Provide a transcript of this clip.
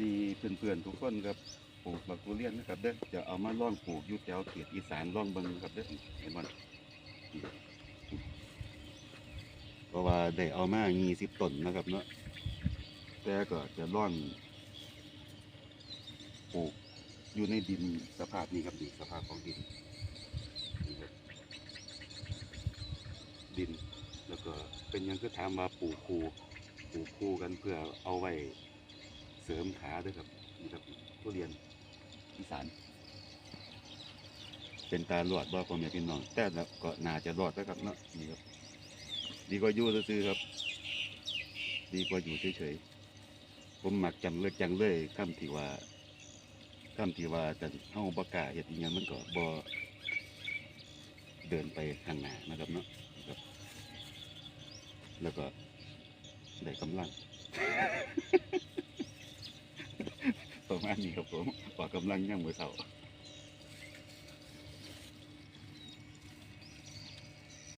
ดีเพื่อนๆทุกคนครับปลูกบักทุเรียนนะครับเด้อจะเอามาล่องปลูกอยู่แถวเขตอีสานล่องเบิ่งครับเด้อเห็นบ่เพราะว่าได้เอามา20ต้นนะครับเนาะแต่ก็จะล่องปลูกอยู่ในดินสภาพนี้ครับนี่สภาพของดินนี่ครับดินแล้วก็เป็นหยังคือถามว่าปลูกคู่กันเพื่อเอาไว้เสริมขาด้วยครับนี่ครับทุเรียนอีสานเป็นตาหลอดบ่พ่อแม่พี่น้องแต่แล้วก็น่าจะรอดนะครับเนาะนี่ครับดีกว่าอยู่ซื่อๆครับดีกว่าอยู่เฉยๆผมมักจังเลยคำที่ว่าจะเฮาบ่กล้าเฮ็ดอีหยังมันก็บ่เดินไปข้างหน้านะครับเนาะครับแล้วก็ได้กำลัง ประมาณนี้ครับผมออกกำลังยามมื้อเช้า